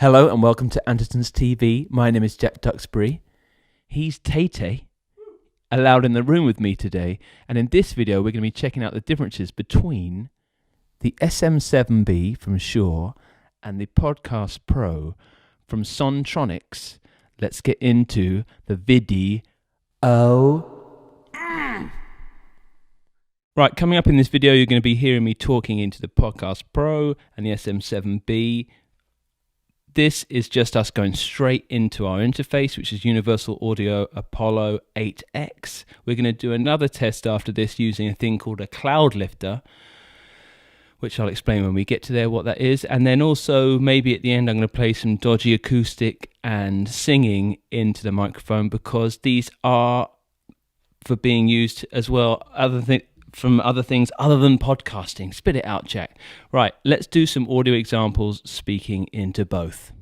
Hello and welcome to Andertons TV. My name is Jack Duxbury. He's Tay-Tay, allowed in the room with me today. And in this video, we're going to be checking out the differences between the SM7B from Shure and the Podcast Pro from Sontronics. Let's get into the video. Right, coming up in this video, you're going to be hearing me talking into the Podcast Pro and the SM7B. This is just us going straight into our interface, which is Universal Audio Apollo 8X. We're going to do another test after this using a thing called a cloud lifter, which I'll explain when we get to there what that is. And then also maybe at the end I'm going to play some dodgy acoustic and singing into the microphone, because these are for being used as well from other things other than podcasting. Spit it out, Jack. Right, let's do some audio examples speaking into both.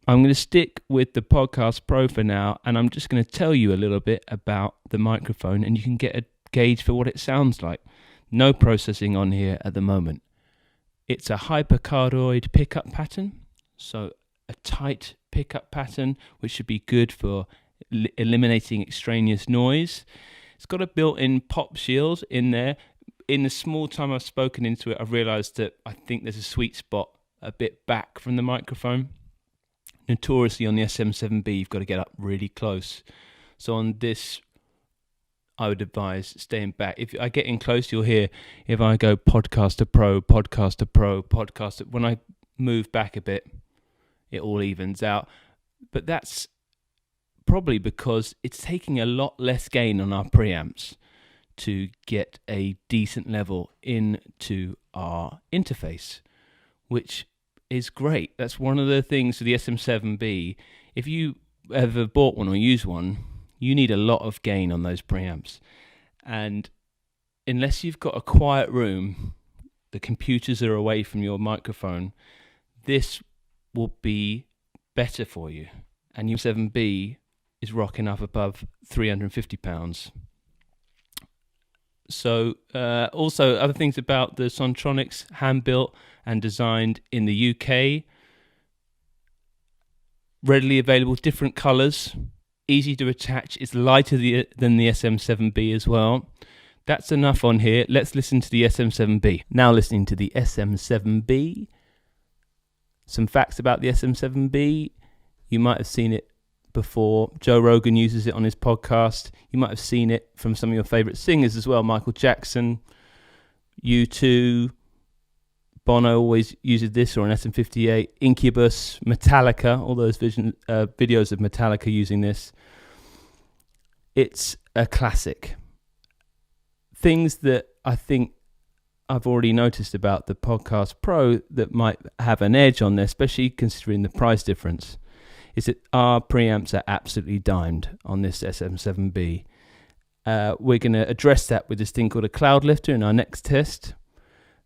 I'm going to stick with the Podcast Pro for now, and I'm just going to tell you a little bit about the microphone, and you can get a gauge for what it sounds like. No processing on here at the moment. It's a super-kardioid pickup pattern, so a tight pickup pattern, which should be good for eliminating extraneous noise. It's got a built-in pop shield in there. In the small time I've spoken into it, I've realised that I think there's a sweet spot a bit back from the microphone. Notoriously on the SM7B, you've got to get up really close. So on this, I would advise staying back. If I get in close, you'll hear if I go Podcaster Pro, Podcaster Pro, Podcaster. When I move back a bit, it all evens out. But that's probably because it's taking a lot less gain on our preamps to get a decent level into our interface, which is great. That's one of the things for the SM7B. If you ever bought one or use one, you need a lot of gain on those preamps. And unless you've got a quiet room, the computers are away from your microphone, this will be better for you. And your 7B is rocking up above 350 pounds. So also other things about the Sontronics, hand-built and designed in the UK. Readily available, different colours, easy to attach. It's lighter than the SM7B as well. That's enough on here. Let's listen to the SM7B. Now listening to the SM7B. Some facts about the SM7B. You might have seen it before. Joe Rogan uses it on his podcast. You might have seen it from some of your favourite singers as well. Michael Jackson, U2, Bono always uses this, or an SM58, Incubus, Metallica, all those videos of Metallica using this. It's a classic. Things that I think I've already noticed about the Podcast Pro that might have an edge on there, especially considering the price difference, is that our preamps are absolutely dimed on this SM7B. We're going to address that with this thing called a cloud lifter in our next test.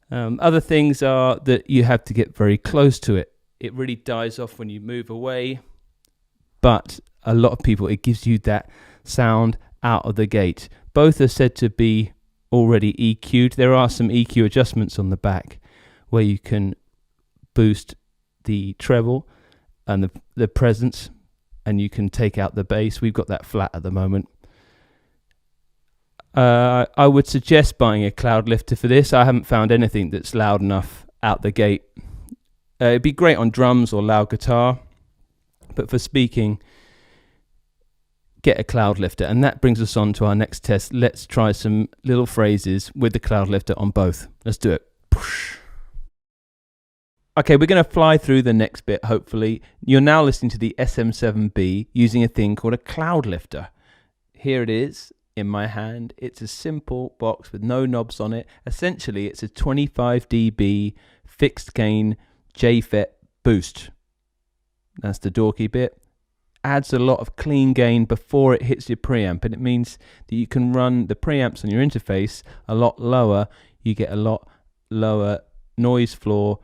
Other things are that you have to get very close to it. It really dies off when you move away, but a lot of people, it gives you that sound out of the gate. Both are said to be already EQ'd. There are some EQ adjustments on the back where you can boost the treble and the presence, and you can take out the bass. We've got that flat at the moment. I would suggest buying a cloud lifter for this. I haven't found anything that's loud enough out the gate. It'd be great on drums or loud guitar, but for speaking, get a cloud lifter. And that brings us on to our next test. Let's try some little phrases with the cloud lifter on both. Let's do it. Okay, we're going to fly through the next bit, hopefully. You're now listening to the SM7B using a thing called a cloud lifter. Here it is in my hand. It's a simple box with no knobs on it. Essentially, it's a 25 dB fixed gain JFET boost. That's the dorky bit. Adds a lot of clean gain before it hits your preamp, and it means that you can run the preamps on your interface a lot lower. You get a lot lower noise floor,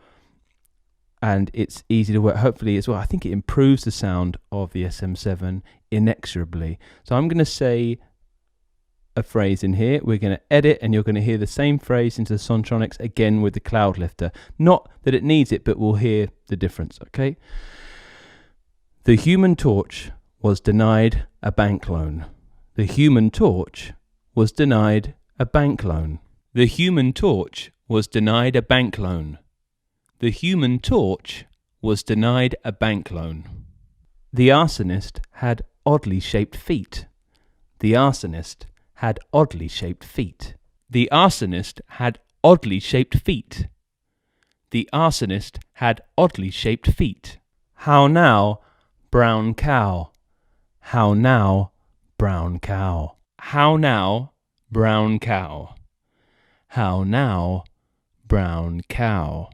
and it's easy to work, hopefully, as well. I think it improves the sound of the SM7 inexorably. So I'm going to say a phrase in here. We're going to edit, and you're going to hear the same phrase into the Sontronics again with the cloud lifter. Not that it needs it, but we'll hear the difference, okay? The Human Torch was denied a bank loan. The Human Torch was denied a bank loan. The Human Torch was denied a bank loan. The Human Torch was denied a bank loan. The arsonist had oddly shaped feet. The arsonist had oddly shaped feet. The arsonist had oddly shaped feet. The arsonist had oddly shaped feet. How now, brown cow? How now, brown cow? How now, brown cow? How now, brown cow?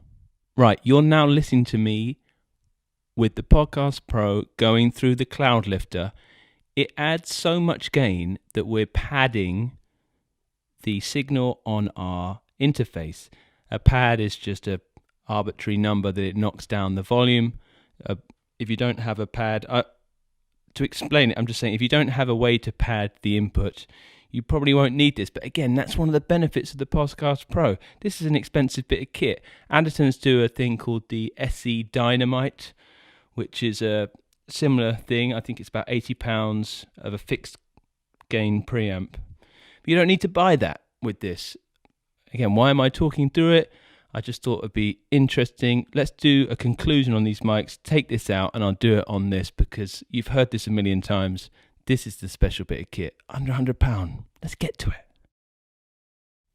Right, you're now listening to me with the Podcast Pro going through the cloud lifter. It adds so much gain that we're padding the signal on our interface. A pad is just an arbitrary number that it knocks down the volume. If you don't have a pad, to explain it, I'm just saying, if you don't have a way to pad the input, you probably won't need this. But again, that's one of the benefits of the Podcast Pro. This is an expensive bit of kit. Andertons do a thing called the SE Dynamite, which is a similar thing. I think it's about £80 of a fixed gain preamp. But you don't need to buy that with this. Again, why am I talking through it? I just thought it'd be interesting. Let's do a conclusion on these mics. Take this out and I'll do it on this because you've heard this a million times. This is the special bit of kit. Under £100. Let's get to it.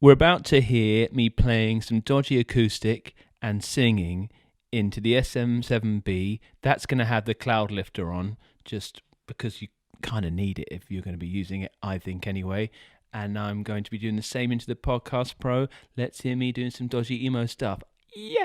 We're about to hear me playing some dodgy acoustic and singing into the SM7B. That's going to have the cloud lifter on, just because you kind of need it if you're going to be using it, I think anyway. And I'm going to be doing the same into the Podcast Pro. Let's hear me doing some dodgy emo stuff. Yeah!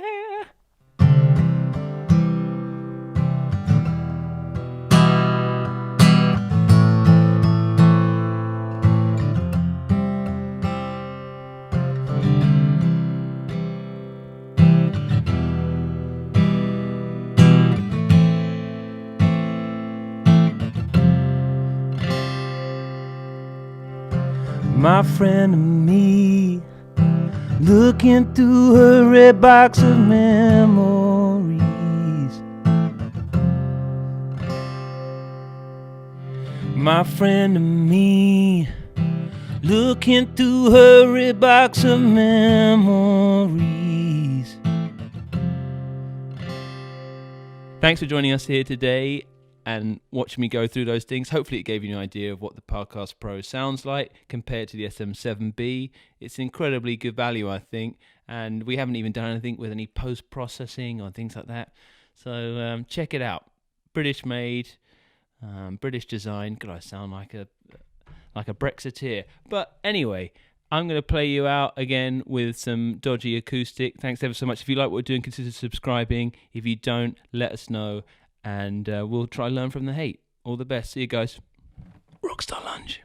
My friend and me, looking through her red box of memories. My friend and me, looking through her red box of memories. Thanks for joining us here today and watching me go through those things. Hopefully it gave you an idea of what the Podcast Pro sounds like compared to the SM7B. It's incredibly good value, I think, and we haven't even done anything with any post-processing or things like that. So check it out. British made, British design. God, I sound like a Brexiteer. But anyway, I'm going to play you out again with some dodgy acoustic. Thanks ever so much. If you like what we're doing, consider subscribing. If you don't, let us know. And we'll try to learn from the hate. All the best. See you guys. Rockstar Lunge.